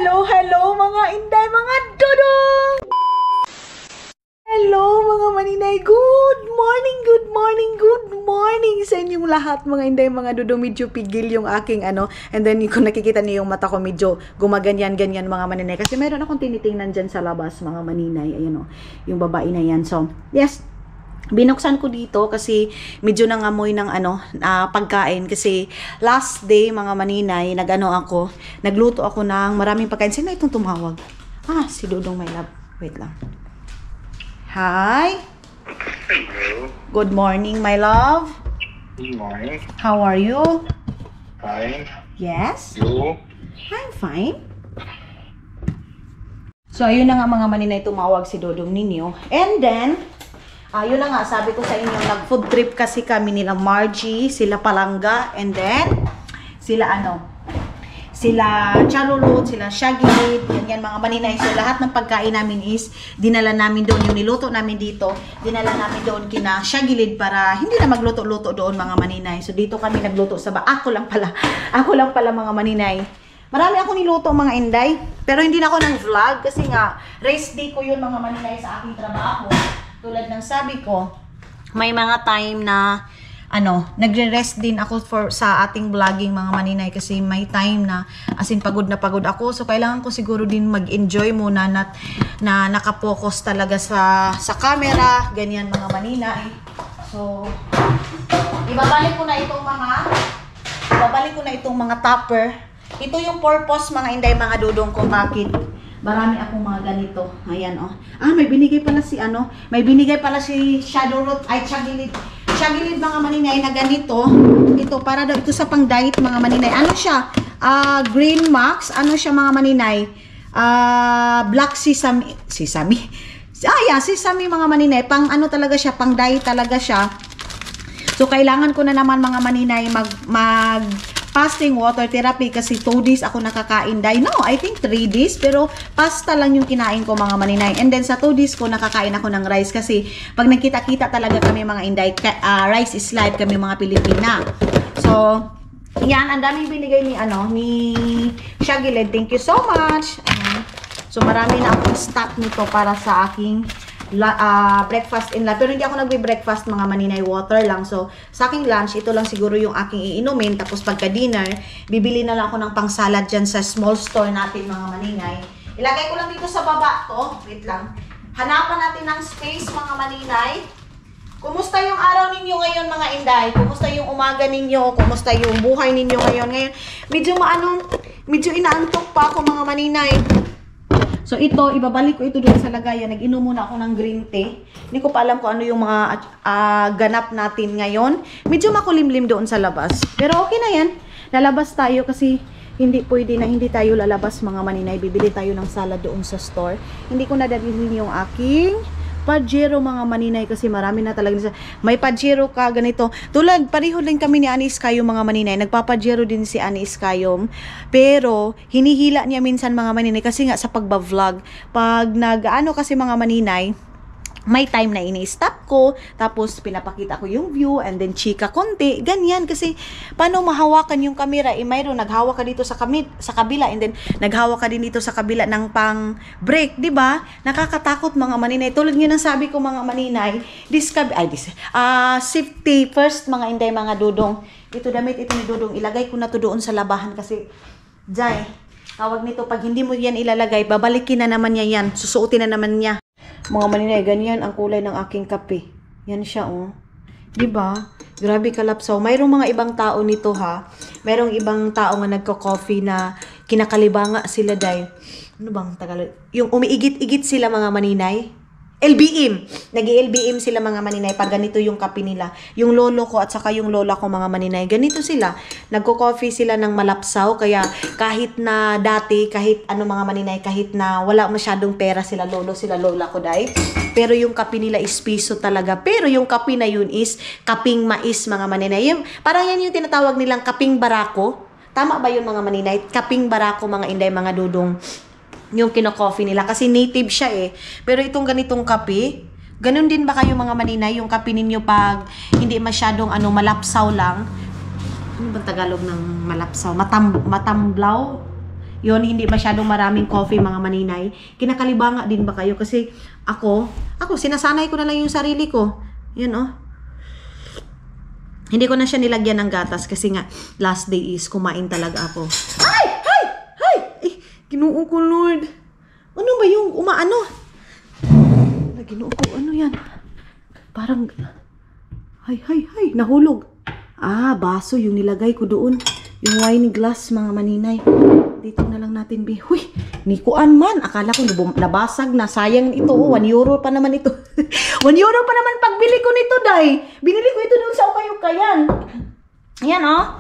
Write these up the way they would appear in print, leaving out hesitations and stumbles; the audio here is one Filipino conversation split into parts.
Hello mga inday, mga dudong! Hello mga maninay, good morning, good morning, good morning sa inyong lahat mga inday, mga dudong. Medyo pigil yung aking and then kung nakikita niyo yung mata ko medyo gumaganyan-ganyan mga maninay. Kasi meron akong tinitingnan dyan sa labas mga maninay, ayun yung babae na yan. So, yes, binuksan ko dito kasi medyo nangamoy ng pagkain kasi last day mga maninay nagluto ako ng maraming pagkain. Sino itong tumawag? Si Dudong, my love. Wait lang. Hi. Hello. Good morning, my love. Good morning. How are you? Fine. Yes. You? I'm fine. So ayun na nga mga maninay, tumawag si Dudong ninyo. And then yun na nga, sabi ko sa inyo, nag-food trip kasi kami nila Margie, sila Palangga, and then, sila Charulot, sila Shaggy, ganyan mga maninay. So, lahat ng pagkain namin is, dinala namin doon, yung niluto namin dito, dinala namin doon kina Shaggy para hindi na magluto-luto doon mga maninay. So, dito kami nagluto sa Ako lang pala mga maninay. Marami ako niluto mga inday, pero hindi na ako ng vlog kasi nga, race day ko yun mga maninay sa aking trabaho. Tulad ng sabi ko, may mga time na nagre-rest din ako sa ating vlogging mga maninay kasi may time na as in pagod na pagod ako. So kailangan ko siguro din mag-enjoy muna na nakapokus talaga sa camera, ganyan mga maninay. So ibabalik ko na itong mga topper. Ito yung purpose mga inday, mga dudong ko, bakit marami akong mga ganito. Ayan, may binigay pala si Shadowroot, Shagilid mga maninay na ganito. Ito, para daw ito sa pang-diet mga maninay. Ano siya? Green Max. Ano siya mga maninay? Black Sesame. Sesame mga maninay. Pang talaga siya, pang-diet talaga siya. So, kailangan ko na naman mga maninay mag fasting water therapy kasi 2 days ako nakakain. I think 3 days, pero pasta lang yung kinain ko mga maninay. And then sa 2 days ko nakakain ako ng rice kasi pag nagkita-kita talaga kami mga inday, rice is life kami mga Pilipina. So, yan, ang daming binigay ni Shagilid. Thank you so much. So, marami na akong stock nito para sa aking breakfast in lunch. Pero hindi ako nagbe-breakfast mga maninay, water lang. So, sa aking lunch, ito lang siguro yung aking iinumin. Tapos pagka-dinner, bibili na lang ako ng pang-salad dyan sa small store natin mga maninay. Ilagay ko lang dito sa baba to. Wait lang. Hanapan natin ng space mga maninay. Kumusta yung araw ninyo ngayon mga inday? Kumusta yung umaga ninyo? Kumusta yung buhay ninyo ngayon? Medyo inaantok pa ako mga maninay. So ito, ibabalik ko ito doon sa lagayan. Nag-inom muna ako ng green tea. Hindi ko pa alam kung ano yung mga ganap natin ngayon. Medyo makulimlim doon sa labas. Pero okay na yan. Lalabas tayo kasi hindi pwede na hindi tayo lalabas mga maninay. Bibili tayo ng salad doon sa store. Hindi ko na dadalhin yung aking Pajero mga maninay kasi marami na talaga. May Pajero ka ganito. Tulad, pareho din kami ni Ani Iskayom mga maninay. Nagpapajero din si Ani Iskayom. Pero, hinihila niya minsan mga maninay kasi nga sa pagba-vlog. Pag kasi mga maninay, may time na ini-stop ko, tapos pinapakita ko yung view, and then chika konti, ganyan. Kasi, paano mahawakan yung camera? Mayroon, naghawak ka dito sa kabila, and then, naghawak ka din dito sa kabila ng pang-break, di ba? Nakakatakot mga maninay. Tulad nga ng sabi ko mga maninay, safety first mga inday, mga dudong. Ito damit, ito ni Dudong, ilagay ko na to doon sa labahan kasi, tawag nito, pag hindi mo yan ilalagay, babalikin na naman niya yan, susuotin na naman niya. Mga maninay, ganyan ang kulay ng aking kape. Yan siya, diba? Grabe kalapsaw. Mayroong mga ibang tao nito, ha? Mayroong ibang tao nga nagko-coffee na kinakalibanga sila dahil. Ano bang Tagalog? Yung umiigit-igit sila mga maninay. LBM. Nag-LBM sila mga maninay pag ganito yung kape nila. Yung lolo ko at saka yung lola ko mga maninay, ganito sila. Nagko-coffee sila ng malapsaw. Kaya kahit na dati, kahit mga maninay, kahit na wala masyadong pera sila lolo, sila lola ko dahil. Pero yung kape nila is piso talaga. Pero yung kape na yun is kaping mais mga maninay. Parang yan yung tinatawag nilang kaping barako. Tama ba yun mga maninay? Kaping barako mga inday, mga dudong. Yung kino-coffee nila kasi native siya Pero itong ganitong kape, ganun din ba kayo mga maninay, yung kape ninyo pag hindi masyadong malapsaw lang? Ano ba Tagalog ng malapsaw? Matamblaw? Yun, hindi masyadong maraming coffee mga maninay. Kinakalibanga din ba kayo? Kasi ako, sinasanay ko na lang yung sarili ko. Yun oh. Hindi ko na siya nilagyan ng gatas kasi nga last day is kumain talaga ako. Ay! Hay! Hay! Eh, Ginoo ko Lord. Ano ba yung umaano? Ginoo ko, ano yan? Parang, hay, nahulog. Baso yung nilagay ko doon. Yung wine glass, mga maninay. Dito na lang natin, Huy, nikuan man. Akala ko nabasag na. Sayang ito. 1 euro pa naman ito. 1 euro pa naman pagbili ko nito, day. Binili ko ito doon sa Ukay-Ukayan. Ayan, oh.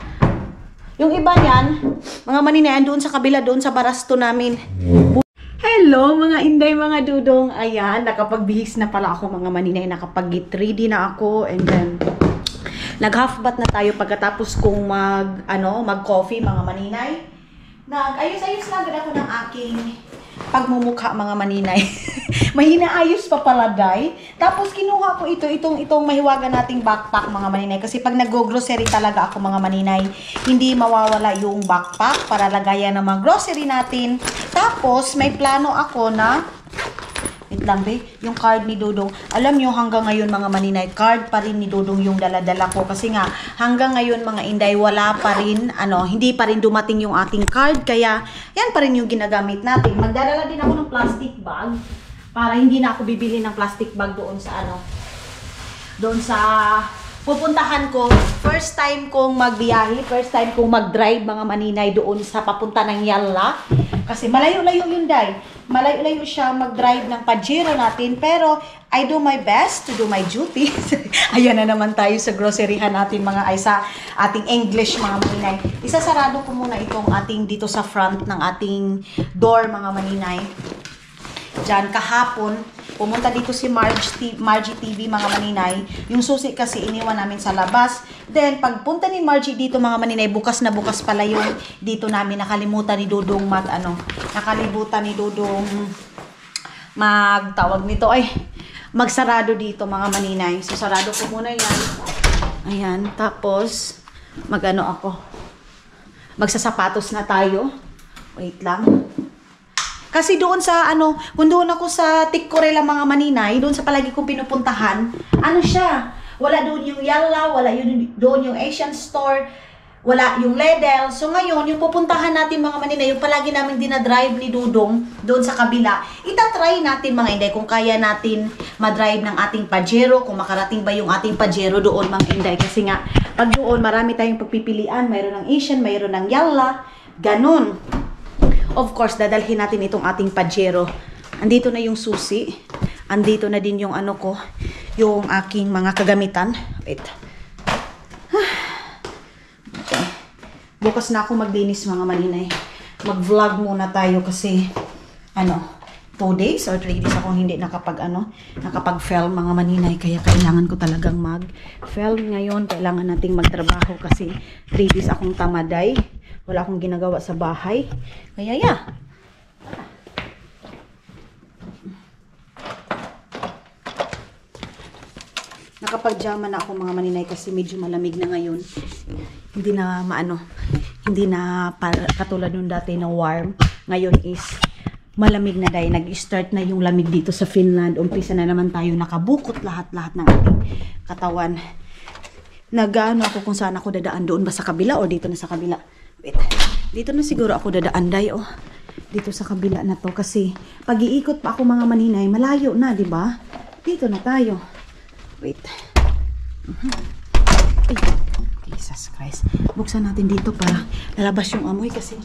Yung iba niyan, mga maninay, doon sa kabila, doon sa barasto namin. Hello mga inday, mga dudong. Ayan, nakapagbihis na pala ako mga maninay. Nakapag-get ready na ako. And then, nag-half bath na tayo pagkatapos kong mag-coffee mga maninay. Nag-ayos-ayos lang ako ng aking pagmumukha mga maninay. Mahinaayos pa pala, day. Tapos kinuha ko itong mahiwaga nating backpack mga maninay. Kasi pag nag-grocery talaga ako mga maninay, hindi mawawala yung backpack para lagayan ng mga grocery natin. Tapos may plano ako na, wait lang be, yung card ni Dudong. Alam nyo hanggang ngayon mga maninay, card pa rin ni Dudong yung daladala ko. Kasi nga hanggang ngayon mga inday, wala pa rin, hindi pa rin dumating yung ating card. Kaya yan pa rin yung ginagamit natin. Magdadala din ako ng plastic bag. Para hindi na ako bibili ng plastic bag doon sa pupuntahan ko. First time kong magbiyahe, first time kong mag-drive mga maninay doon sa papunta ng Yalla. Kasi malayo-layo yun, day. Malayo-layo siya mag-drive ng Pajero natin. Pero I do my best to do my duty. Ayan na naman tayo sa groceryhan natin sa ating English mga maninay. Isasarado ko muna itong ating dito sa front ng ating door mga maninay. Diyan, kahapon, pumunta dito si Margie TV mga maninay. Yung susi kasi iniwan namin sa labas. Then, pagpunta ni Margie dito mga maninay, bukas na bukas pala yung dito namin. Nakalimutan ni Dudong magsarado dito mga maninay. So, sarado ko muna yan. Ayan, tapos, magsasapatos na tayo. Wait lang. Kasi doon sa kung doon ako sa Tikkorela mga maninay, doon sa palagi kong pinupuntahan, siya, wala doon yung Yalla, wala doon yung Asian Store, wala yung Lidl. So ngayon, yung pupuntahan natin mga maninay, yung palagi namin dinadrive ni Dudong doon sa kabila, itatry natin mga inday kung kaya natin madrive ng ating Pajero, kung makarating ba yung ating Pajero doon mga inday. Kasi nga, pag doon marami tayong pagpipilian, mayroon ng Asian, mayroon ng Yalla, ganun. Of course, dadalhin natin itong ating Pajero. Andito na yung susi. Andito na din yung yung aking mga kagamitan. Wait. Okay. Bukas na ako maglinis mga maninay. Mag-vlog muna tayo kasi 2 days or 3 days akong hindi nakapag-film mga maninay. Kaya kailangan ko talagang mag-film ngayon. Kailangan nating magtrabaho kasi 3 days akong tamaday. Wala akong ginagawa sa bahay. Kaya nakapag-jama na ako mga maninay kasi medyo malamig na ngayon. Hindi na katulad nung dati na warm. Ngayon is malamig na dahil nag-start na yung lamig dito sa Finland. Umpisa na naman tayo nakabukot lahat ng ating katawan. Ako kung saan ako dadaan, doon ba sa kabila o dito na sa kabila? Wait. Dito na siguro ako dadaan, day. Dito sa kabila na to kasi pag-iikot pa ako mga maninay, malayo na, di ba? Dito na tayo. Wait. Ay, Jesus Christ. Buksan natin dito para lalabas yung amoy kasi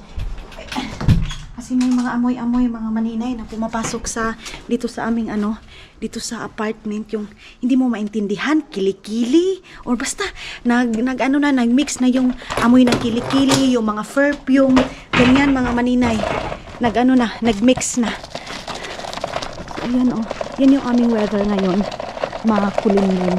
may mga amoy-amoy mga maninay na pumapasok dito sa aming dito sa apartment, yung hindi mo maintindihan, kilikili or basta nag-mix na yung amoy ng kilikili, yung mga perfume, ganyan mga maninay. Nag-mix na. Ayan yan yung aming weather ngayon. Makulimlim.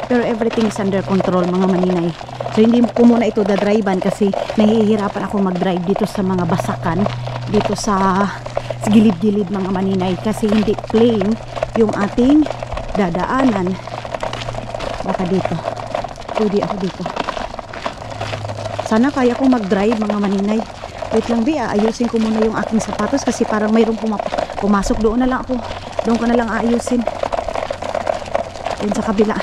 Pero everything is under control mga maninay. So hindi ko muna ito dadrivean kasi nahihirapan ako mag-drive dito sa mga basakan, dito sa gilid-gilid mga maninay kasi hindi plain yung ating dadaanan. Baka dito. Pwede ako dito. Sana kaya ko mag-drive mga maninay. Wait lang, Bi. Ayusin ko muna yung aking sapatos kasi parang mayroong pumasok. Doon na lang ako. Doon ko na lang aayusin. Doon sa kabila.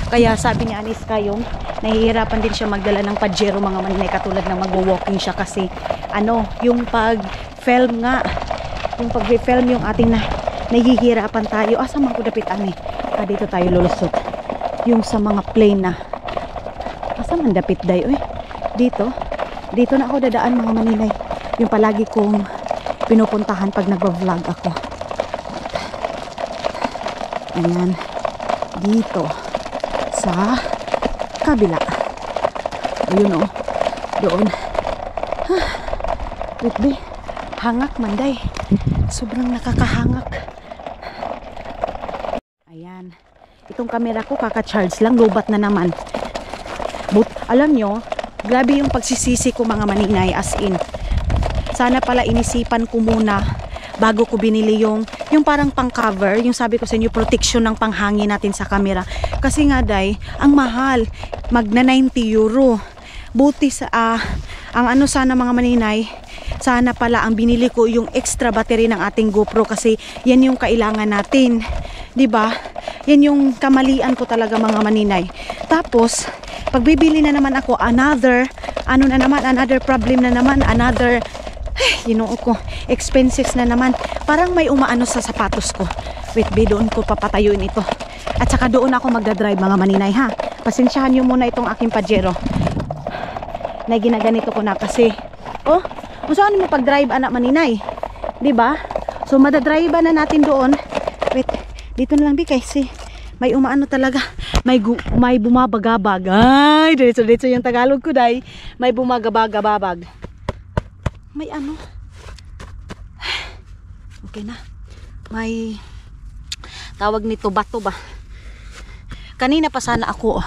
Kaya sabi ni Aniska yung nahihirapan din siya magdala ng pajero mga maninay, katulad na magwo-walking siya kasi yung pag-film nga, yung pag-film yung ating nahihirapan tayo. Asa man ko dapit ani? Dito tayo lulusot. Yung sa mga plane na. Asa man dapit day? Uy, dito na ako dadaan mga maninay. Yung palagi kong pinupuntahan pag nagba-vlog ako. Ayan. Dito sa kabila. Ayun oh. Doon. Wait, be. Hangak manday. Sobrang nakakahangak. Ayan. Itong camera ko kaka-charge lang. Lobat na naman. But alam nyo, grabe yung pagsisisi ko mga maninay, as in. Sana pala inisipan ko muna bago ko binili yung parang pang cover, yung sabi ko sa inyo, protection ng panghangin natin sa camera. Kasi nga day, ang mahal, magna 90 euro. Buti sa ang sana mga maninay, sana pala ang binili ko yung extra battery ng ating GoPro kasi yan yung kailangan natin. 'Di ba? Yan yung kamalian ko talaga mga maninay. Tapos pag bibili na naman ako, another problem na naman, another ko, expenses na naman. Parang may umaano sa sapatos ko. Wait, doon ko papatayuin ito. At saka doon ako magdadrive mga maninay ha. Pasensyahan nyo muna itong aking pajero. Na ginaganito ko na kasi saan mo pag-drive anak maninay? 'Di ba? So madadrive na natin doon. Wait, dito na lang kasi may umaano talaga. May bumabagabag. Ay, dito yung Tagalog ko day. May bumagabagabag. May ano? Okay na. May tawag nito bato ba? Kanina pa sana ako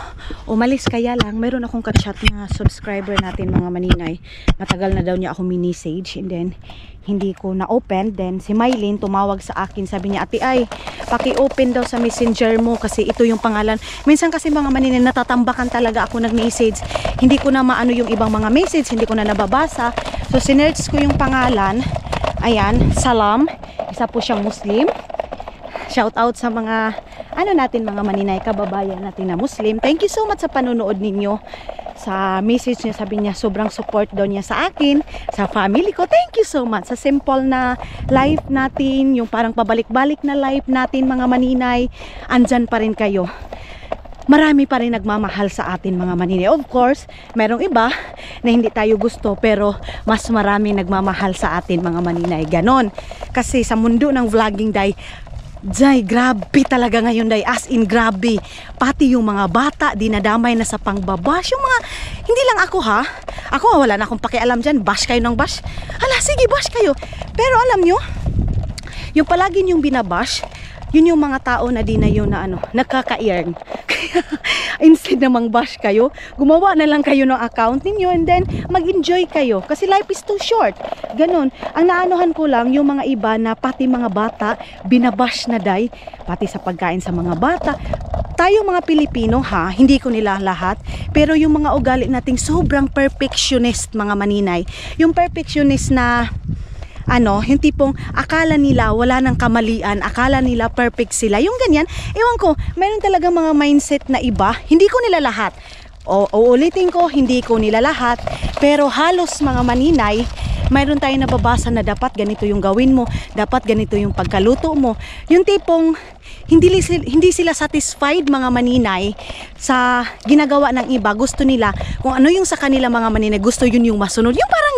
umalis, kaya lang meron akong ka-chat na subscriber natin mga maninay. Matagal na daw niya ako mini-sage and then hindi ko na-open. Then si Mylene tumawag sa akin, sabi niya, ate ay paki-open daw sa messenger mo kasi ito yung pangalan. Minsan kasi mga maninay natatambakan talaga ako nag-message. Hindi ko na maano yung ibang mga message, hindi ko na nababasa. So sinerch ko yung pangalan. Ayan, Salam. Isa po siyang Muslim. Shout out sa mga natin mga maninay, kababayan natin na Muslim. Thank you so much sa panonood ninyo. Sa message niya, sabi niya sobrang support daw niya sa akin, sa family ko. Thank you so much. Sa simple na life natin, yung parang pabalik-balik na life natin mga maninay, andyan pa rin kayo. Marami pa rin nagmamahal sa atin mga maninay. Of course, merong iba na hindi tayo gusto, pero mas marami nagmamahal sa atin mga maninay. Ganon. Kasi sa mundo ng vlogging day, grabe talaga ngayon day, as in grabe. Pati yung mga bata dinadamay na sa pangbabash. Yung mga, hindi lang ako ha, ako wala na akong pakialam dyan, bash kayo ng bash, hala sige bash kayo. Pero alam nyo, yung palagi yung binabash, yun yung mga tao na di na yun na nagkaka-earn. Instead namang bash kayo, gumawa na lang kayo ng account ninyo and then mag-enjoy kayo. Kasi life is too short. Ganon. Ang naanohan ko lang, yung mga iba na pati mga bata, binabash na day, pati sa pagkain sa mga bata. Tayo mga Pilipino ha, hindi ko nila lahat, pero yung mga ugali nating sobrang perfectionist mga maninay. Yung perfectionist na yung tipong akala nila wala nang kamalian, akala nila perfect sila, yung ganyan. Ewan ko, mayroon talaga mga mindset na iba, hindi ko nila lahat. Uulitin ko, hindi ko nila lahat, pero halos mga maninay, mayroon tayong nababasa na dapat ganito yung gawin mo, dapat ganito yung pagkaluto mo. Yung tipong hindi sila satisfied mga maninay sa ginagawa ng iba. Gusto nila kung ano yung sa kanila mga maninay, gusto yun yung masunod. Yung parang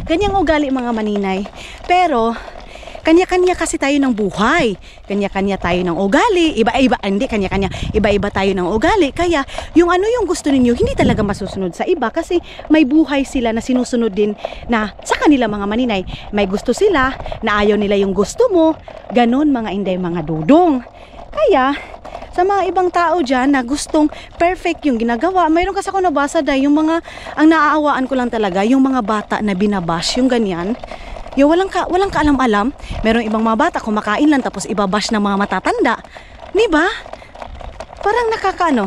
ganyang ugali mga maninay. Pero kanya-kanya kasi tayo ng buhay. Kanya-kanya tayo ng ugali. Iba-iba tayo ng ugali. Kaya yung yung gusto ninyo, hindi talaga masusunod sa iba kasi may buhay sila na sinusunod din na sa kanila mga maninay. May gusto sila na ayaw nila yung gusto mo. Ganon mga inday, mga dudong. Kaya sa mga ibang tao dyan na gustong perfect yung ginagawa, mayroon kasi ako nabasa yung mga, ang naaawaan ko lang talaga, yung mga bata na binabash, yung ganyan. Yung walang kaalam-alam. Merong ibang mga bata kumakain lang tapos ibabash ng mga matatanda. 'Di ba? parang nakakaano.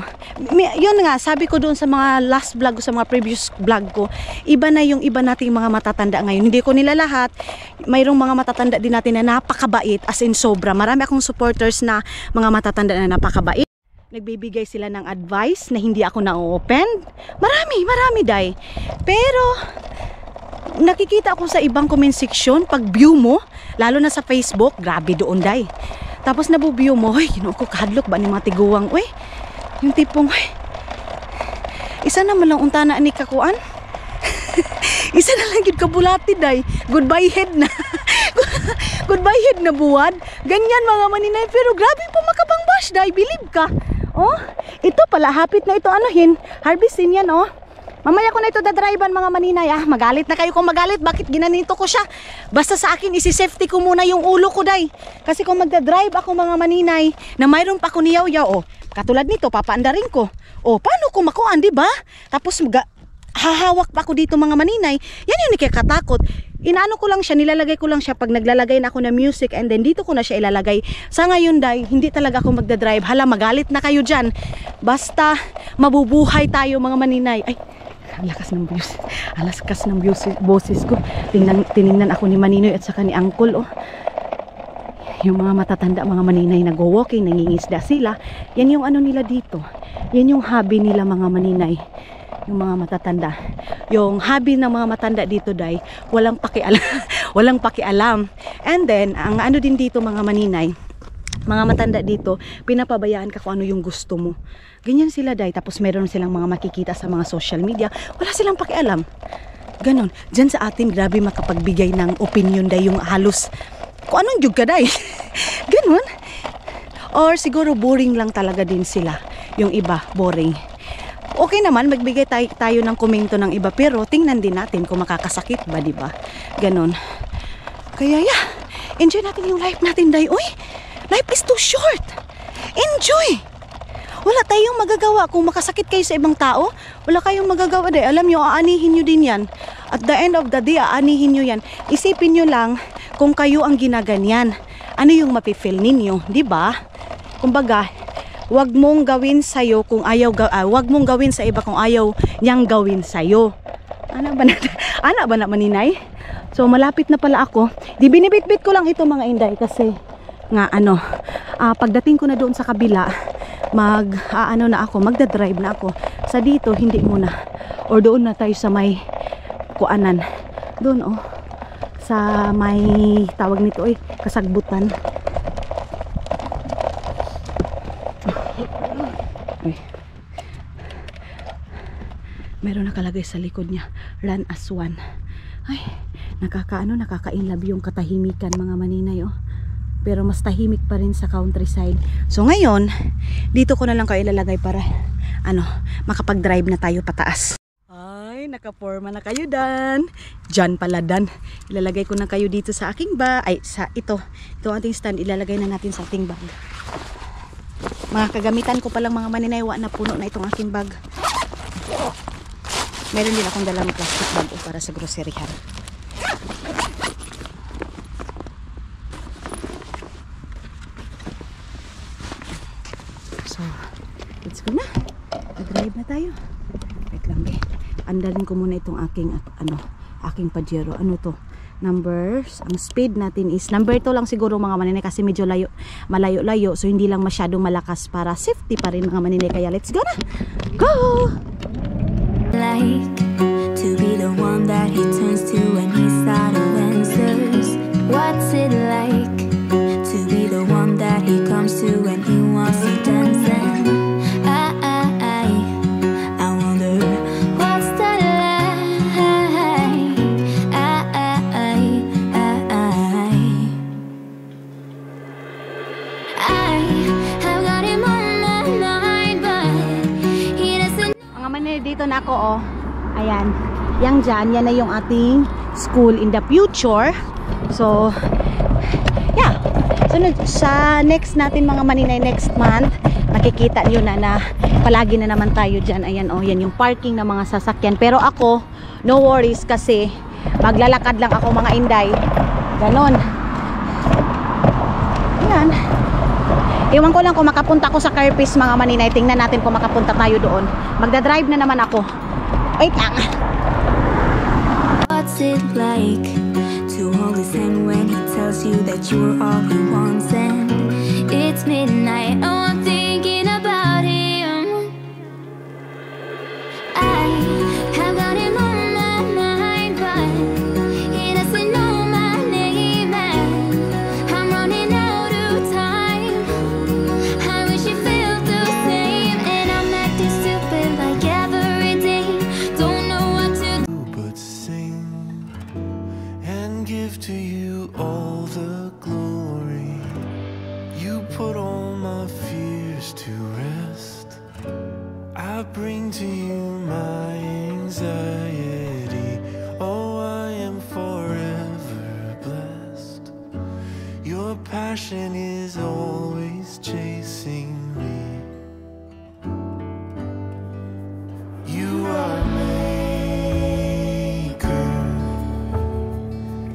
Yun nga, sabi ko doon sa mga last vlog ko, sa mga previous vlog ko, iba na yung iba nating mga matatanda ngayon. Hindi ko nila lahat. Mayroong mga matatanda din natin na napakabait, as in sobra. Marami akong supporters na mga matatanda na napakabait. Nagbibigay sila ng advice na hindi ako na-open. Marami, day. Pero, nakikita ako sa ibang comment section, pag view mo, lalo na sa Facebook, grabe doon, day. Tapos nabu-view mo, ay, ko kahadlok ba ni mga tiguwang, uy, yung tipong, uy, isa naman lang unta na ni kakuan. Isa na lang yun kabulati, day. Goodbye head na. Goodbye head na buwad. Ganyan mga maninay, pero grabe po makabangbash, day. Believe ka. Oh, ito pala, hapit na ito, anuhin, harvestin yan, oh. Mamaya ko na ito dadrivean mga maninay. Magalit na kayo kung magalit. Bakit ginanito ko siya? Basta sa akin, isi-safety ko muna yung ulo ko, day. Kasi kung magdadrive ako mga maninay, na mayroon pa ko niyaw-yaw, oh. Katulad nito, papaandarin ko. Oh, paano ko makuan, di ba? Tapos hahawak pa ako dito mga maninay. Yan yung nakakatakot. Inaano ko lang siya, nilalagay ko lang siya pag naglalagay na ako ng music, and then dito ko na siya ilalagay. Sa ngayon, day, hindi talaga ako magdadrive. Hala, magalit na kayo dyan. Basta mabubuhay tayo mga maninay. Ay, ang lakas ng boses. Ang lakas ng boses ko. Tiningnan ako ni Maninoy at saka ni Uncle, oh. Yung mga matatanda, mga maninay nag-walking, nangingisda sila. Yan yung ano nila dito. Yan yung hobby nila mga maninay. Yung mga matatanda. Yung hobby ng mga matanda dito, day, walang pakialam. Walang pakialam. And then, ang ano din dito mga maninay, mga matanda dito, pinapabayaan ka kung ano yung gusto mo. Ganyan sila, day. Tapos meron silang mga makikita sa mga social media. Wala silang pakialam. Ganon. Diyan sa atin, grabe makapagbigay ng opinion, day, yung halos kung anong jug ka, day. Ganon. Or siguro boring lang talaga din sila. Yung iba, boring. Okay naman, magbigay tayo ng komento ng iba, pero tingnan din natin kung makakasakit ba, di ba? Ganon. Kaya yeah, enjoy natin yung life natin, day. Uy, life is too short. Enjoy. Wala tayong magagawa. Kung makasakit kayo sa ibang tao, wala kayong magagawa, day. Alam nyo, aanihin nyo din yan. At the end of the day, aanihin nyo yan. Isipin nyo lang, kung kayo ang ginaganyan, ano yung mapifeel ninyo, di ba? Kumbaga, wag mong gawin sa'yo kung ayaw, wag mong gawin sa iba kung ayaw niyang gawin sa'yo. Ana ba na maninay? So malapit na pala ako. Di binibit-bit ko lang ito mga inday kasi nga ano, pagdating ko na doon sa kabila, magdadrive na ako. Sa dito hindi muna. Or doon na tayo sa may kuanan. Doon, oh. Sa may tawag nito, kasagbutan. Meron nakalagay sa likod niya, run as one. Ay, nakaka-inlove yung katahimikan mga maninay, oh. Pero mas tahimik pa rin sa countryside. So ngayon, dito ko na lang kayo ilalagay para makapag-drive na tayo pataas. Ay, nakaporma na kayo, Dan. Diyan pala, Dan. Ilalagay ko na kayo dito sa aking bag. Ay, ito ating stand, ilalagay na natin sa ating bag. Mga kagamitan ko palang mga maninaywa na puno na itong aking bag. Meron din akong dalang plastic bag para sa groceryhan. So, let's go na. Mag-drive na tayo. Wait lang, be. Andalin ko muna itong aking aking Pajero. Ano to? Numbers. Ang speed natin is number 2 lang siguro mga maninay kasi medyo malayo-layo. So, hindi lang masyadong malakas para safety pa rin mga maninay. Kaya, let's go na. Go! Like to be the one that he turns to when he's out of answers. What's it like to be the one that he comes to when he wants to dance? And I wonder what's that like? I have got him on my mind, but he doesn't. Mga maninay, dito na ako, oh. Ayan. Yang dyan, yan na yung ating school in the future. So, yeah. So, sa next natin mga maninay, next month, makikita nyo na palagi na naman tayo dyan. Ayan, oh, yan yung parking ng mga sasakyan. Pero ako, no worries kasi maglalakad lang ako mga inday. Ganon. Ayan. Iwan ko lang kung makapunta ko sa Carpis mga maninay. Tingnan natin kung makapunta tayo doon. Magdadrive na naman ako. Wait lang. What's it like to hold his hand when he tells you that you're all he wants? And it's midnight, oh, I'm thinking about him. I have got him on my mind, but he doesn't know my name, and I'm running out of time. I wish you felt the same, and I'm acting stupid like every day. Don't know what to do. But sing and give to you all the glory. You put all my fears to rest. I bring to you my anxiety. Oh, I am forever blessed. Your passion is always chasing me. You are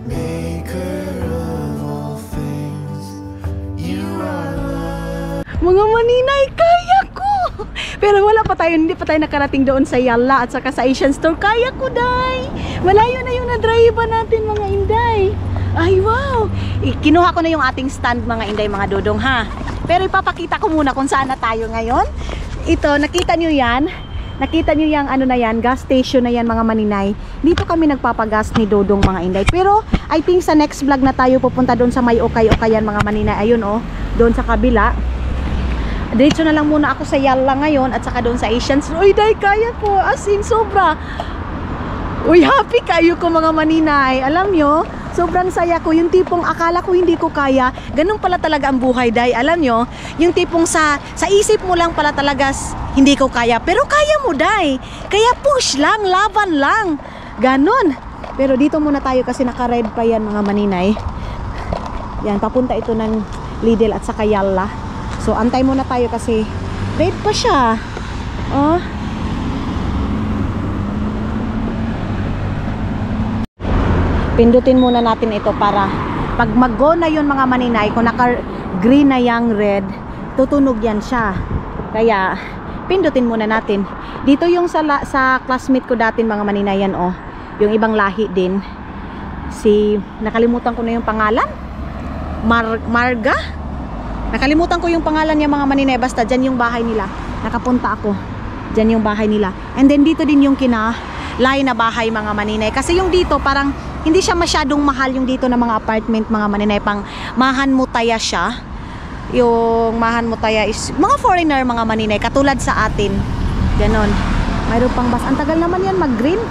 maker of all things. You are love. Mga maninay, kaya ko! Pero wala pa tayo, hindi pa tayo nakarating doon sa Yalla at saka sa Asian Store. Kaya ko, day! Malayo na yung na-drive natin, mga inday. Ay, wow! Kinuha ko na yung ating stand, mga inday, mga dodong, ha? Pero ipapakita ko muna kung saan na tayo ngayon. Ito, nakita nyo yan? Nakita nyo yung ano na yan, gas station na yan, mga maninay. Dito kami nagpapagas ni Dodong, mga inday. Pero, I think sa next vlog na tayo pupunta doon sa may okay-okayan, mga maninay. Ayun, oh, doon sa kabila. Diretso na lang muna ako sa Yalla ngayon at saka doon sa Asian Store. Uy, day, kaya ko. As in, sobra. Uy, happy kayo ko, mga maninay. Alam nyo, sobrang saya ko. Yung tipong akala ko hindi ko kaya. Ganun pala talaga ang buhay, day. Alam nyo, yung tipong sa isip mo lang pala talaga hindi ko kaya. Pero kaya mo, day. Kaya push lang, laban lang. Ganun. Pero dito muna tayo kasi naka-red pa yan, mga maninay. Yan, papunta ito ng Lidl at saka Yalla. So, antay muna tayo kasi red pa siya. Oh. Pindutin muna natin ito para pag mag-go na yun, mga maninay, kung naka-green na yung red, tutunog yan siya. Kaya, pindutin muna natin. Dito yung sa classmate ko dati, mga maninay, yan, oh. Yung ibang lahi din. Nakalimutan ko na yung pangalan. Marga? Nakalimutan ko yung pangalan niya, mga maninay. Basta dyan yung bahay nila. Nakapunta ako. Dyan yung bahay nila. And then dito din yung kinalay na bahay, mga maninay. Kasi yung dito parang hindi siya masyadong mahal yung dito na mga apartment, mga maninay. Pang Mahan Mutaya siya. Yung Mahan Mutaya is mga foreigner, mga maninay. Katulad sa atin. Ganon. Mayroon pang bus. Ang tagal naman yan mag-green.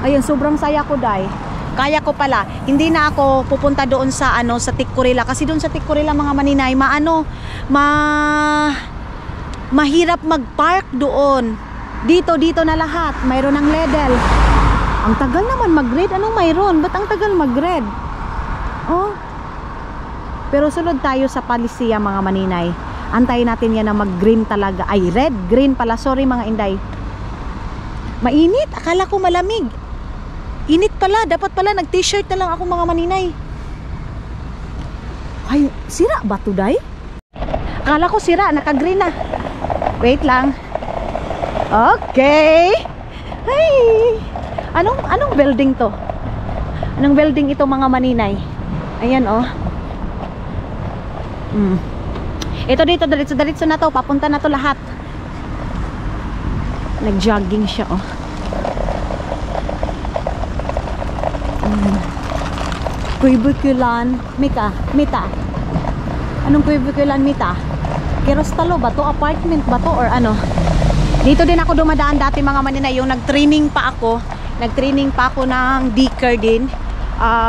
Ayun, sobrang saya ko, day. Kaya ko pala. Hindi na ako pupunta doon sa sa Tikkurila kasi doon sa Tikkurila, mga maninay, mahirap mag-park doon. Dito na lahat. Mayroon ng Lidl. Ang tagal naman mag-red. Anong mayroon? Ba't ang tagal mag-red? Oh. Pero sunod tayo sa Palisia, mga maninay. Antayin natin yan na mag-green talaga. Ay, red, green pala. Sorry, mga inday. Mainit. Akala ko malamig. Init pala, dapat pala nag-t-shirt na lang ako, mga maninay. Ay, sira ba to, day? Akala ko sira, naka-green na. Wait lang. Okay. Ay. Anong building to? Anong building ito, mga maninay? Ayan, oh. Ito dito, diretso na to. Papunta na to lahat. Nag-jogging siya, oh. Kuibukulan Mita. Anong Kuibukulan Mita? Kirostalo ba to? Apartment ba to? Or ano? Dito din ako dumadaan dati, mga maninay. Yung nag-training pa ako ng Dicker din,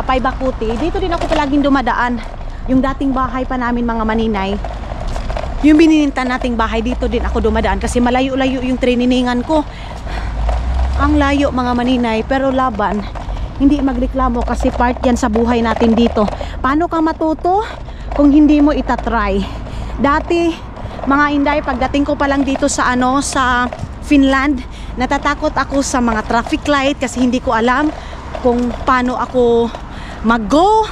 Paibakuti. Dito din ako palaging dumadaan. Yung dating bahay pa namin, mga maninay, yung bininintan nating bahay, dito din ako dumadaan kasi malayo-layo yung trainingan ko. Ang layo, mga maninay, pero laban. Hindi magreklamo kasi part yan sa buhay natin dito. Paano ka matuto kung hindi mo itatry? Dati, mga inday, pagdating ko pa lang dito sa sa Finland, natatakot ako sa mga traffic light kasi hindi ko alam kung paano ako mag-go.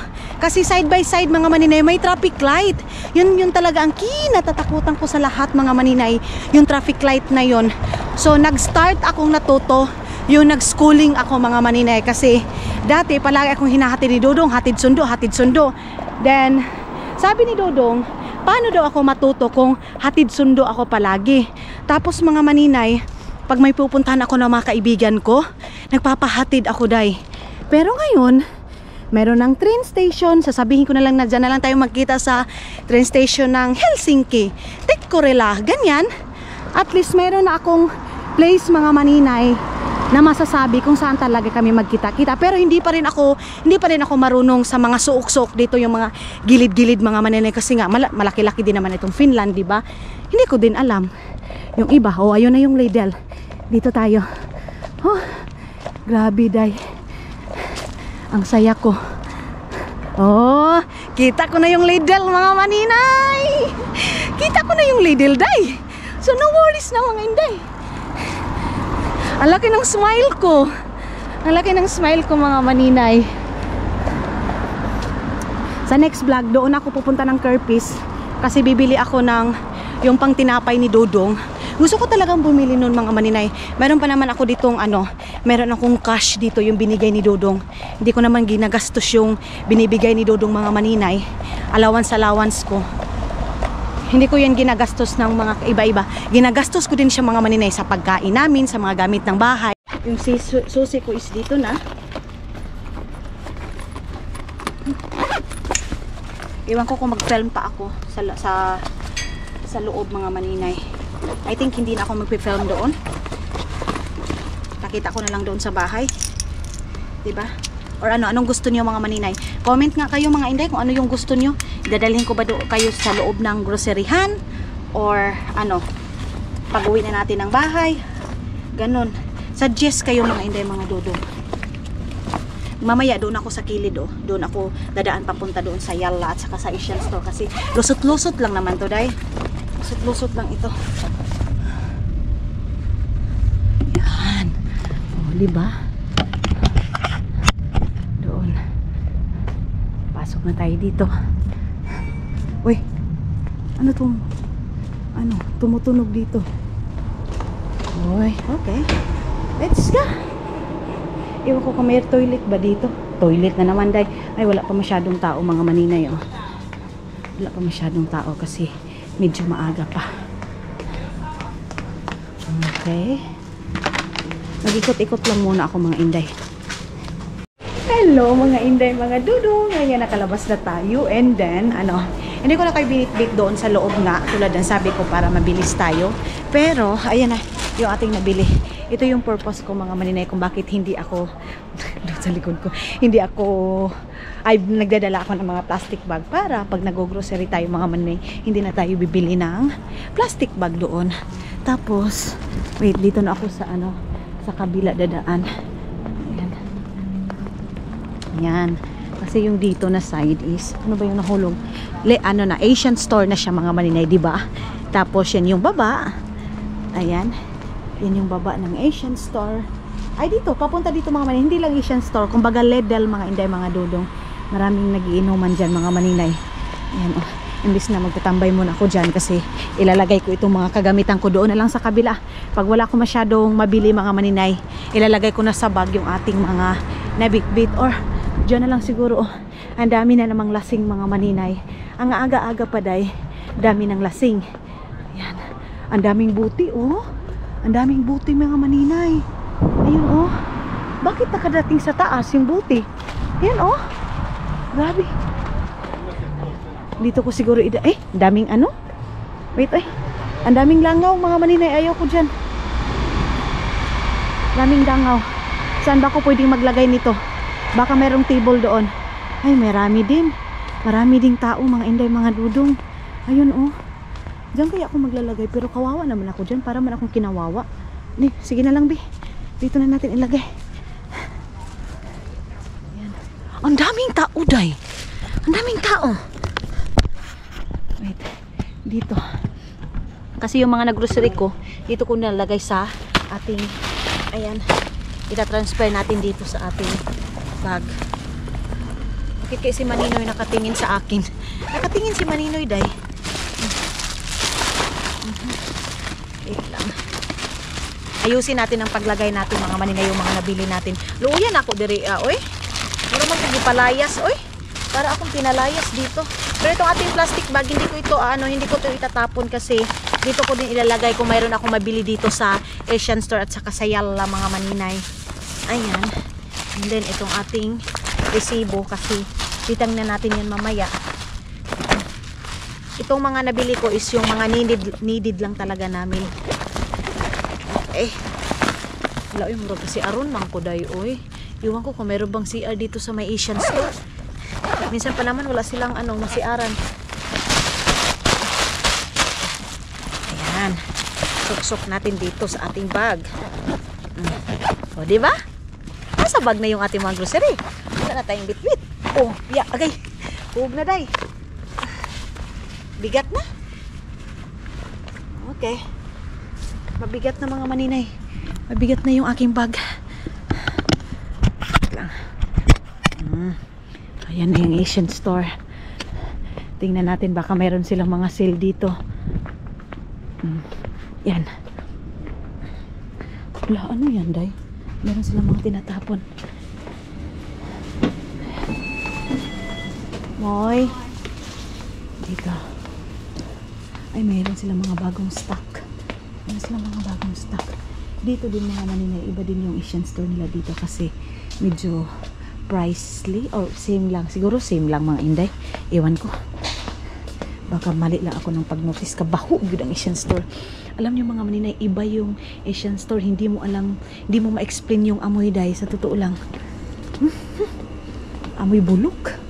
Kasi side by side mga maninay, may traffic light. Yun talaga ang kinatatakutan ko sa lahat mga maninay, yung traffic light na yun. So nag-start akong natuto, yung nag-schooling ako mga maninay, kasi dati palagi akong hinahati ni Dodong, hatid sundo. Then sabi ni Dodong, paano daw ako matuto kung hatid sundo ako palagi? Tapos mga maninay, pag may pupuntahan ako ng mga kaibigan ko, nagpapahatid ako day. Pero ngayon, meron ng train station. Sasabihin ko na lang na dyan na lang tayo magkita sa train station ng Helsinki, Tikkurila, ganyan. At least meron na akong place mga maninay na masasabi kung saan talaga kami magkita-kita. Pero hindi pa rin ako marunong sa mga suok-suok dito, yung mga gilid-gilid mga maninay, kasi nga malaki-laki din naman itong Finland, di ba? Hindi ko din alam. Yung iba, ayun na yung Lidl. Dito tayo. Oh, grabe day. Ang saya ko. Oh, kita ko na yung Lidl mga maninay. Kita ko na yung Lidl day. So no worries na mga inday. Ang laki ng smile ko. Ang laki ng smile ko mga maninay. Sa next vlog, doon ako pupunta ng Kerpis. Kasi bibili ako ng yung pang tinapay ni Dodong. Gusto ko talagang bumili nun mga maninay. Meron pa naman ako ditong meron akong cash dito yung binigay ni Dodong. Hindi ko naman ginagastos yung binibigay ni Dodong mga maninay. Allowance ko. Hindi ko yan ginagastos ng mga iba-iba. Ginagastos ko din siya mga maninay sa pagkain namin, sa mga gamit ng bahay. Yung susi ko is dito na. Iwan ko kung mag-film pa ako sa loob mga maninay. I think hindi na ako magpi-film doon. Pakita ko na lang doon sa bahay. 'Di ba? Or anong gusto niyo mga maninay? Comment nga kayo mga inday kung ano yung gusto niyo. Dadalhin ko ba kayo sa loob ng groceryhan or pag-uwi na natin ng bahay. Ganon. Suggest kayo mga inday mga dodong. Mamaya doon ako sa kilid doon ako dadaan papunta doon sa Yalla at saka sa Asian Store kasi lusot-lusot lang naman to day. Lusot-lusot lang ito. Yan. Oh, diba? Doon. Pasok na tayo dito. Uy. Ano tong tumutunog dito? Uy, okay. Let's go. Iwan ko kung may toilet ba dito. Toilet na naman day. Ay, wala pa masyadong tao mga maninay Wala pa masyadong tao kasi medyo maaga pa. Okay. Mag-ikot-ikot lang muna ako mga inday. Hello mga inday, mga dudong. Ngayon nakalabas na tayo and then hindi ko na kayo binitbit doon sa loob nga tulad ng sabi ko para mabilis tayo. Pero ayan na yung ating nabili. Ito yung purpose ko mga maninay kung bakit hindi ako doon sa likod ko. Nagdadala ako ng mga plastic bag para pag nag-grocery tayo mga maninay, hindi na tayo bibili ng plastic bag doon. Tapos, wait, dito na ako sa sa kabila dadaan. Ayan. Yan. Kasi yung dito na side is, ano ba yung nahulog? Asian Store na siya mga maninay, di ba? Tapos yan yung baba. Ayan. Yan yung baba ng Asian Store. Ay dito, papunta dito mga maninay. Hindi lang Asian Store, kumbaga Lidl mga inday mga dudong. Maraming nagiinuman dyan mga maninay. Ayan imbis na magtatambay muna ako dyan kasi ilalagay ko itong mga kagamitan ko doon na lang sa kabila. Pag wala ko masyadong mabili mga maninay, ilalagay ko na sa bag yung ating mga nabitbit or dyan na lang siguro. Ang dami na namang lasing mga maninay. Ang aga-aga pa day, dami ng lasing. Ayan. Ang daming buti Ang daming buti mga maninay. Ayun bakit nakadating sa taas yung buti? Ayan grabe. Dito ko siguro daming wait ang daming langaw mga maninay, ayaw ko dyan. Daming langaw. Saan ba ako pwedeng maglagay nito? Baka merong table doon. Ay, marami ding tao mga inday mga dudong. Ayun diyan kaya ako maglalagay pero kawawa naman ako dyan, para man akong kinawawa. Sige na lang dito na natin ilagay. Ayan. Ang daming tao day. Ang daming tao. Wait, dito. Kasi yung mga naggrocery ko, dito ko nalagay sa ating, ita-transfer natin dito sa ating bag. Bakit kaya si Maninoy nakatingin sa akin? Nakatingin si Maninoy, day. Wait lang. Ayusin natin ang paglagay natin mga Maninay, yung mga nabili natin. Luuyan ako diri, oy. Meron man kong palayas, oy. Para akong pinalayas dito. Pero itong ating plastic bag, hindi ko ito, hindi ko ito itatapon kasi dito ko din ilalagay kung mayroon akong mabili dito sa Asian Store at saka sa Yalla, mga Maninay. Ayan. And then, itong ating resibo kasi titang na natin yan mamaya. Itong mga nabili ko is yung mga needed lang talaga namin. Wala yung murag kasi aron man ko day, oy. Iwan ko kung mayroon bang CR dito sa may Asian Store. Minsan pa naman wala silang masiaran. Ayan. Suksok natin dito sa ating bag. O, di ba? Nasa bag na yung ating mga grocery. Wala na tayong bitbit. Oh, agay. Huwag na, day. Bigat na. Okay. Mabigat na, mga Maninay. Mabigat na yung aking bag. Ayan na yung Asian Store. Tingnan natin baka mayroon silang mga sale dito. Yan. Wala, ano yan, day? Meron silang mga tinatapon. Moy. Dito. Ay, mayroon silang mga bagong stock. Meron silang mga bagong stock. Dito din, mga Maninay, iba din yung Asian Store nila dito kasi medyo pricely or same lang. Siguro same lang, mga Inday. Ewan ko. Baka mali lang ako ng pag-notice. Kabaho yun ang Asian Store. Alam niyo, mga Maninay, iba yung Asian Store. Hindi mo alam, hindi mo ma-explain yung amoy, day. Sa totoo lang. Amoy bulok.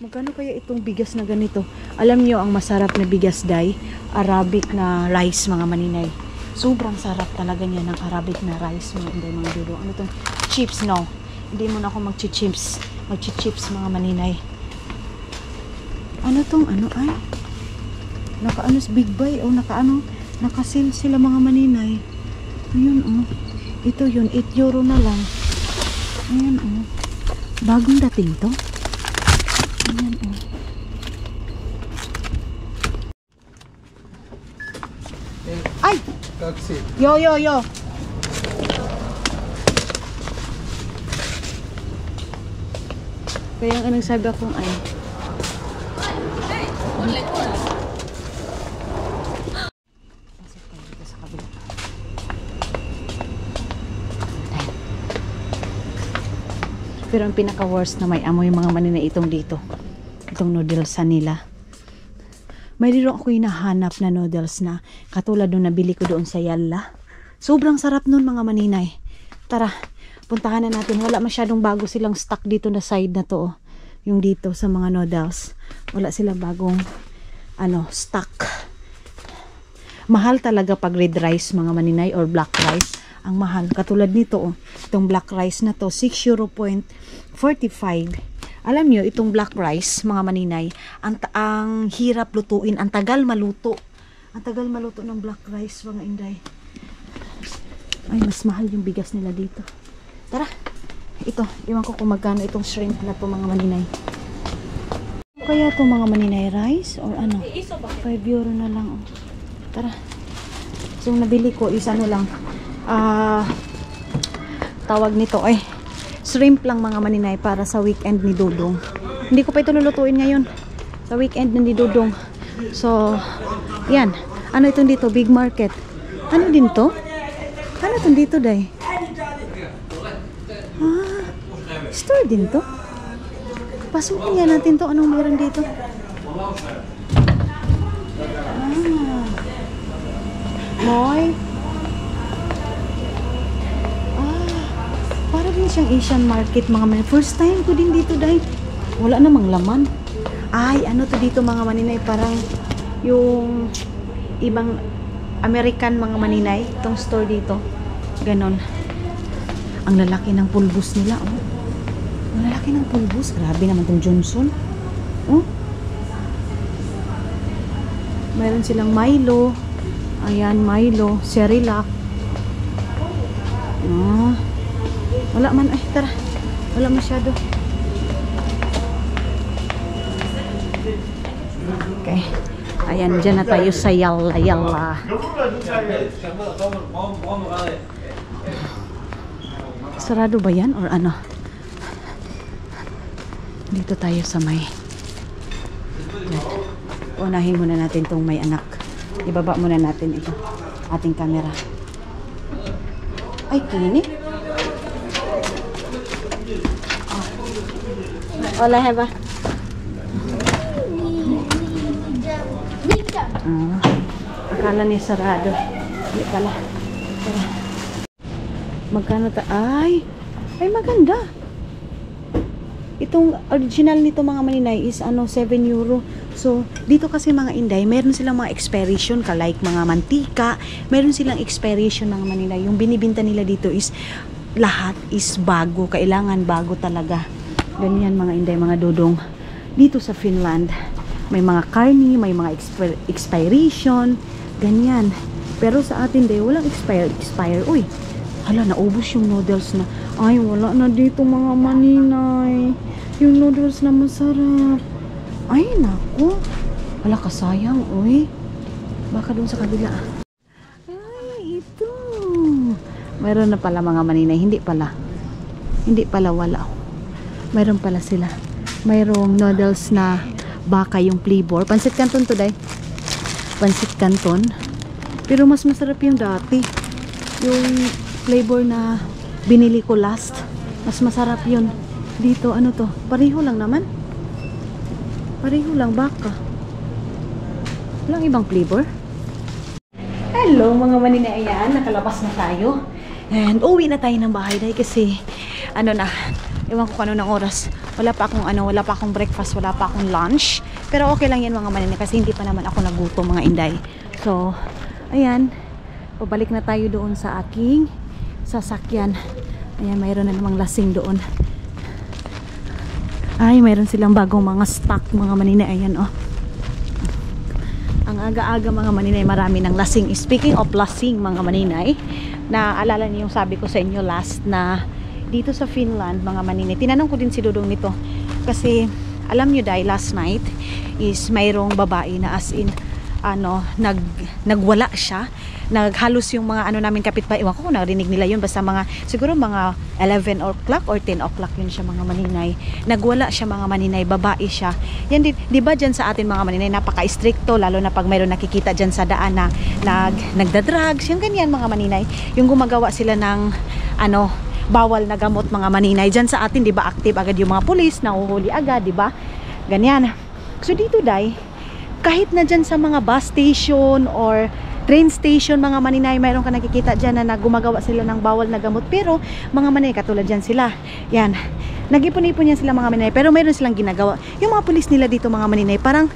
Magkano kaya itong bigas na ganito? Alam niyo ang masarap na bigas, day? Arabic na rice, mga Maninay. Sobrang sarap talaga niya ng Arabic na rice, mga Inday, mga dulo. Ano itong chips, no? Hindi mo na ako mag-chips. Mag-chips, mga Maninay. Ano tong ay? Naka-ano big buy o naka-sale sila, mga Maninay. Ayun, ito yun, 8 euro na lang. Ayan, bagong dating to. Ayan, ay! Yo. Kaya ang anong sabi akong ay. Pero ang pinaka-worst na may amoy, mga Maninay, itong dito. Itong noodles nila. Mayroon ako hinahanap na noodles na katulad nung nabili ko doon sa Yalla. Sobrang sarap nun, mga Maninay. Tara, puntahan na natin. Wala masyadong bago silang stock dito na side na to. Yung dito sa mga noodles. Wala silang bagong stock. Mahal talaga pag red rice, mga Maninay, or black rice. Ang mahal. Katulad nito, itong black rice na to, 6.45 €. Alam nyo, itong black rice, mga Maninay, ang hirap lutuin, ang tagal maluto. Ang tagal maluto ng black rice, mga Inday. Ay, mas mahal yung bigas nila dito. Tara, ito, iwan ko kung magkano itong shrimp na to, mga Maninay. Kaya to, mga Maninay, rice or ano? 5 euro na lang. Tara. So, nabili ko is lang. Tawag nito shrimp lang, mga Maninay, para sa weekend ni Dudong. Hindi ko pa ito lulutuin ngayon sa weekend ni Dudong. So yan, ano itong dito, big market. Ano din to? Ano itong dito, day? Store din to. Pasukin nga natin to. Anong meron dito? Moy. Para din siyang Asian market, mga Maninay. First time ko din dito, day. Wala namang laman. Ay, ano to dito, mga Maninay? Parang yung ibang American, mga Maninay. Itong store dito. Ganon. Ang lalaki ng pulbos nila, Ang lalaki ng pulbos. Grabe naman itong Johnson. Mayroon silang Milo. Ayan, Milo. Cerelac. Wala man, tara. Wala masyado. Okay. Ayan, dyan na tayo sa Yalla Yalla. Sarado ba yan or ano? Dito tayo sa may... Unahin muna natin tong may anak. Ibaba muna natin ito. Ating camera. Ay, kini. Hola, Heba. Akala niya sarado. Hindi pala. Tara. Magkano ta? Ay, maganda. Itong original nito mga maninay is ano, 7 euro. So, dito kasi mga Inday, meron silang mga expiration ka like mga mantika. Meron silang expiration mga maninay. Yung binibinta nila dito is lahat is bago. Kailangan bago talaga. Ganyan mga Inday, mga dudong. Dito sa Finland, may mga karni, may mga expiration. Ganyan. Pero sa atin day, walang expire. Uy, hala, naubos yung noodles na. Ay, wala na dito mga maninay. Yung noodles na masarap. Ay, naku. Wala ka sayang, uy. Baka doon sa kabila. Ay, ito. Mayroon na pala mga maninay. Hindi pala. Hindi pala wala. Mayroon pala sila. Mayroong noodles na baka yung flavor. Pansit Canton to, day. Pansit Canton. Pero mas masarap yung dati. Yung flavor na binili ko last. Mas masarap yun. Dito, ano to? Pareho lang naman. Pareho lang, baka. Walang ibang flavor. Hello mga maninay. Ayan, nakalabas na tayo. And uwi na tayo ng bahay dahil kasi ano na, ewan ko kung ano ng oras. Wala pa akong breakfast, wala pa akong lunch. Pero okay lang yan mga maninay kasi hindi pa naman ako nagutom mga Inday. So, ayan. Pabalik na tayo doon sa aking sasakyan. Ayan, mayroon na namang lasing doon. Ay, mayroon silang bagong mga stock mga maninay. Ayan, oh. Ang aga-aga mga maninay, marami ng lasing. Speaking of lasing mga maninay, naalala niyo yung sabi ko sa inyo last na dito sa Finland mga maninay, tinanong ko din si Dudong nito kasi alam nyo dahil last night is mayroong babae na as in ano, nagwala siya, naghalos yung mga ano namin kapitbahay, iwan ko kung narinig nila yun, basta mga siguro mga 11 o'clock or 10 o'clock yun siya mga maninay, nagwala siya mga maninay, babae siya yan. Di ba dyan sa atin mga maninay napaka-stricto, lalo na pag mayroon nakikita dyan sa daan na nagda-drugs, yung ganyan mga maninay, yung gumagawa sila ng ano, bawal na gamot mga maninay. Dyan sa atin, di ba, active agad yung mga pulis, nahuhuli agad, di ba? Ganyan. So dito day, kahit na dyan sa mga bus station or train station mga maninay, mayroon ka nakikita dyan na gumagawa sila ng bawal na gamot. Pero mga maninay, katulad dyan sila. Yan. Nag-ipon-ipon yan sila mga maninay. Pero mayroon silang ginagawa. Yung mga pulis nila dito mga maninay, parang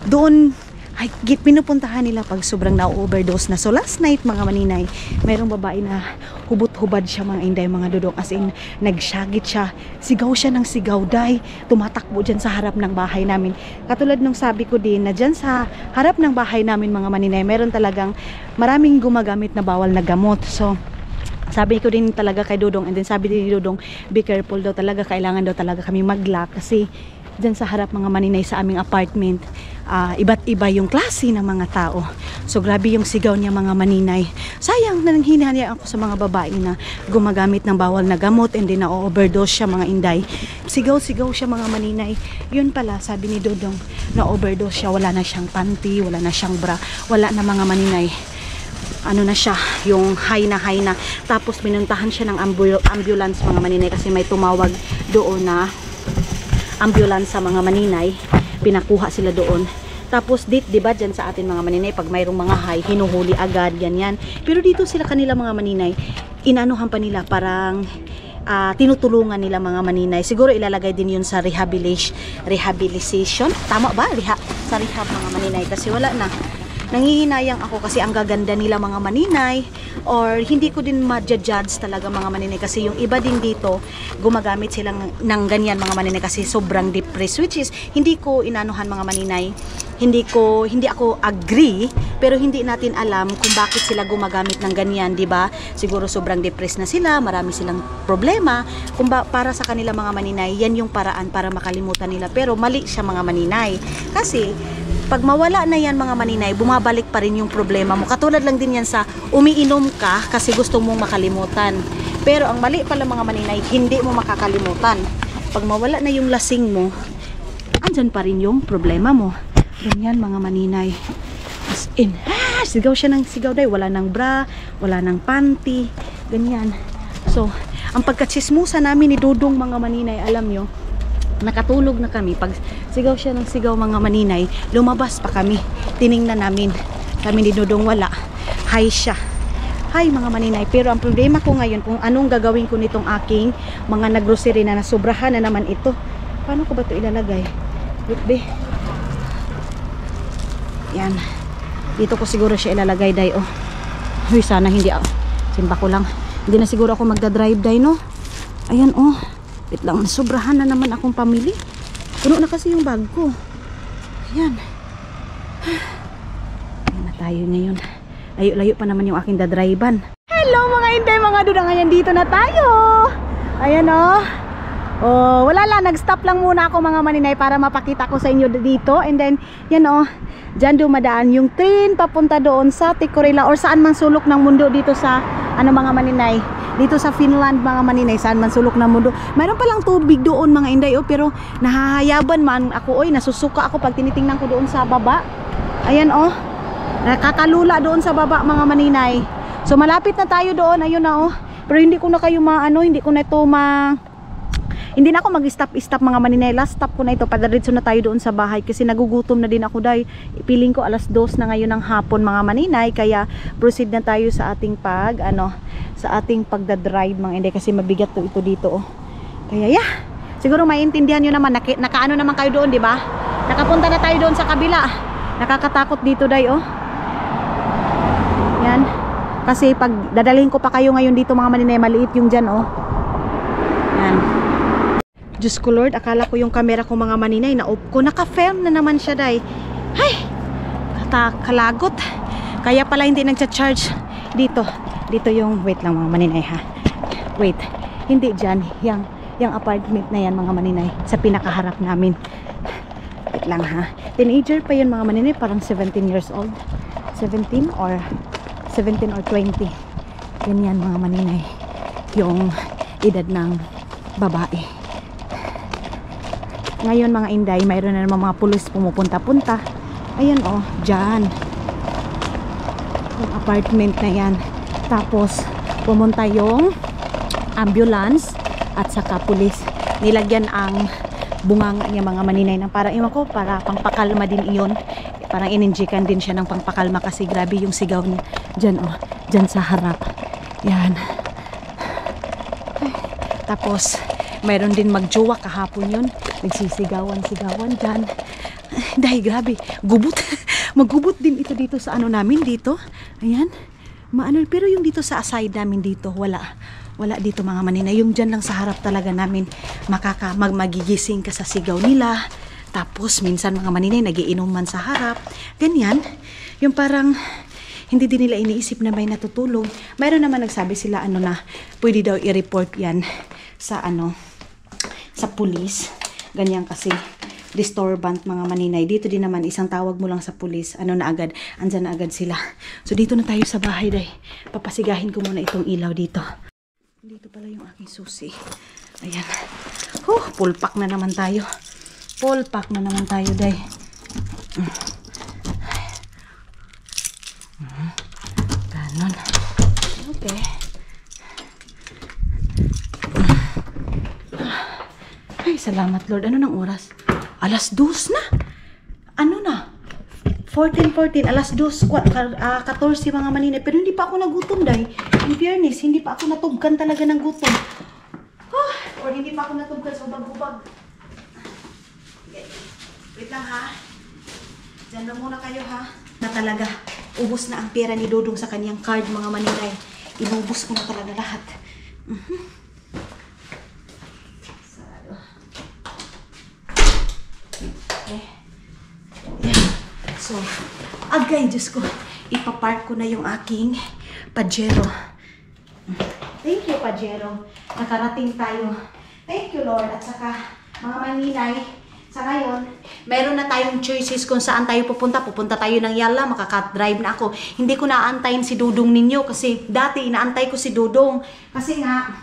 doon ay pinupuntahan nila pag sobrang na-overdose na. So last night mga maninay, mayroong babae na hubot-hubad siya mga Inday, mga dudong, as in nagsyagit siya, sigaw siya ng sigaw day, tumatakbo dyan sa harap ng bahay namin. Katulad nung sabi ko din na dyan sa harap ng bahay namin mga maninay, meron talagang maraming gumagamit na bawal na gamot. So sabi ko din talaga kay Dudong, and then sabi din ni Dudong, be careful daw talaga, kailangan daw talaga kami mag-lock kasi dyan sa harap mga maninay sa aming apartment, iba't iba yung klase ng mga tao. So grabe yung sigaw niya mga maninay. Sayang na nang hinahayaan ako sa mga babae na gumagamit ng bawal na gamot and then na-overdose siya mga Inday. Sigaw-sigaw siya mga maninay. Yun pala, sabi ni Dudong, na-overdose siya, wala na siyang panty, wala na siyang bra, wala na mga maninay. Ano na siya, yung high na. Tapos binuntahan siya ng ambulance mga maninay kasi may tumawag doon na ambulance sa mga maninay, pinakuha sila doon. Tapos diba dyan sa atin mga maninay, pag mayroong mga high, hinuhuli agad, ganyan. Pero dito sila kanila mga maninay, inanuhan pa nila, parang tinutulungan nila mga maninay. Siguro ilalagay din yun sa rehabilitation. Tama ba? Sa rehab mga maninay, kasi wala na. Nangihinayang ako kasi ang gaganda nila mga maninay, or hindi ko din ma-judge talaga mga maninay kasi yung iba din dito gumagamit silang ng ganyan mga maninay kasi sobrang depressed, which is hindi ko inanuhan mga maninay, hindi ako agree, pero hindi natin alam kung bakit sila gumagamit ng ganyan, di ba? Siguro sobrang depressed na sila, marami silang problema, para sa kanila mga maninay, yan yung paraan para makalimutan nila, pero mali siya mga maninay kasi pag mawala na yan mga maninay, bumabalik pa rin yung problema mo. Katulad lang din yan sa umiinom ka kasi gusto mong makalimutan. Pero ang mali pala mga maninay, hindi mo makakalimutan. Pag mawala na yung lasing mo, andyan pa rin yung problema mo. Ganyan mga maninay. As in, sigaw siya ng sigaw day. Wala ng bra, wala ng panty. Ganyan. So, ang pagkatsismusa namin ni Dudong mga maninay, alam nyo, nakatulog na kami. Pag sigaw siya ng sigaw mga maninay, lumabas pa kami. Tiningnan namin. Kami ni Dudong wala. Hi siya. Hi mga maninay. Pero ang problema ko ngayon, kung anong gagawin ko nitong aking mga naggrocery na nasubrahan na naman ito. Paano ko ba ito ilalagay? Wait be. Yan. Dito ko siguro siya ilalagay day. Oh. Uy, sana hindi ako. Simba ko lang. Hindi na siguro ako magdadrive day no. Ayan oh. Wait lang. Sobrahan na naman akong pamili. Puno na kasi yung bag ko. Ayan. Ayan na tayo ngayon. Layo-layo pa naman yung aking dadrivean. Hello mga inday, mga dudang. Ayan, dito na tayo. Ayan oh. Oh, wala lang. Nag-stop lang muna ako mga maninay para mapakita ko sa inyo dito. And then, yan oh. Diyan dumadaan yung train papunta doon sa Tikkurila or saan man sulok ng mundo dito sa ano mga maninay. Dito sa Finland mga maninay, saan man sulok ng mundo. Mayroon palang tubig doon mga inday oh, pero nahahayaban man ako oy, nasusuka ako pag tinitingnan ko doon sa baba. Ayan oh. Nakakalula doon sa baba mga maninay. So malapit na tayo doon, ayun na oh. Pero hindi ko na kayo hindi ko na ito hindi na ako mag-stop mga maninay. Last stop ko na ito, padaritso na tayo doon sa bahay kasi nagugutom na din ako dahil piling ko alas 2 na ngayon ng hapon mga maninay. Kaya proceed na tayo sa ating pagdadrive mga inday kasi mabigat to ito dito oh. Kaya yeah, siguro maintindihan nyo naman, nakaano naman kayo doon, di ba? Nakapunta na tayo doon sa kabila. Nakakatakot dito day oh. Yan. Kasi pag dadalhin ko pa kayo ngayon dito mga maninay, maliit yung dyan oh. Yan. Diyos ko Lord, akala ko yung camera ko mga maninay na off ko. Naka-film na naman siya day. Ay, kalagot. Kaya pala hindi nagcha-charge dito. Dito yung, wait lang mga maninay ha. Wait, hindi dyan. Yung apartment na yan mga maninay. Sa pinakaharap namin. Wait lang ha. Teenager pa yun mga maninay. Parang 17 years old. 17 or 20. Ganyan mga maninay. Yung edad ng babae. Ngayon mga inday, mayroon na naman mga pulis pumupunta-punta. Ayan oh, dyan. Yung apartment na yan. Tapos, pumunta yung ambulance at saka pulis. Nilagyan ang bunganga niya mga maninay ng parang iwan ko, para pangpakalma din iyon. Parang ininjikan din siya ng pangpakalma kasi grabe yung sigaw niya. Dyan oh, dyan sa harap. Yan. Tapos, mayroon din magjowa kahapon yun. Nagsisigawan dyan. Dahil grabe, gubot. Magubot din ito dito sa ano namin dito. Ayan. Pero yung dito sa aside namin dito, wala dito mga maninay. Yung dyan lang sa harap talaga namin magigising ka sa sigaw nila. Tapos minsan mga maninay nagiinuman sa harap. Ganyan. Yung parang hindi din nila iniisip na may natutulog. Mayroon naman nagsabi sila na pwede daw i-report yan sa sa pulis. Ganyan kasi disturbant mga maninay. Dito din naman isang tawag mo lang sa pulis, na agad, andyan na agad sila. So dito na tayo sa bahay day. Papasigahin ko muna itong ilaw dito. Dito pala yung aking susi. Ayan. Full pack na naman tayo. Full pack na naman tayo day. Ganon. Okay. Ay, salamat Lord. Ano ng oras? Alas 2 na. Ano na? 14, alas 2, 14 mga maninay. Pero hindi pa ako nagutom dahil. In fairness, hindi pa ako natugkan talaga ng gutom. Or hindi pa ako natugkan sa ubag-ubag. Okay. Wait lang ha. Diyan lang muna kayo ha. Na talaga, ubos na ang pera ni Dudong sa kanyang card mga maninay. Inubos ko na talaga lahat. So, agay, Diyos ko, ipapark ko na yung aking Pajero. Thank you, Pajero. Nakarating tayo. Thank you, Lord. At saka, mga maninay, Sa ngayon, meron na tayong choices kung saan tayo pupunta. Pupunta tayo ng Yala, makaka-drive na ako. Hindi ko naantayin si Dudong ninyo kasi dati inaantay ko si Dudong. Kasi nga,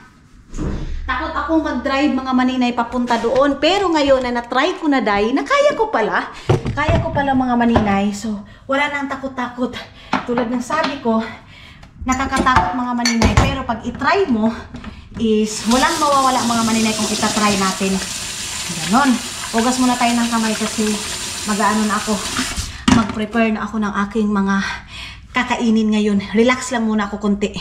takot ako mag-drive mga maninay papunta doon. Pero ngayon na na-try ko na dahil, na kaya ko pala. Kaya ko pala mga maninay. So, wala nang takot-takot. Tulad ng sabi ko, nakakatakot mga maninay. Pero pag itry mo, is walang mawawala mga maninay kung itatry natin. Ganon. Hugas muna tayo ng kamay kasi mag-ano na ako. Mag-prepare na ako ng aking mga kakainin ngayon. Relax lang muna ako konti.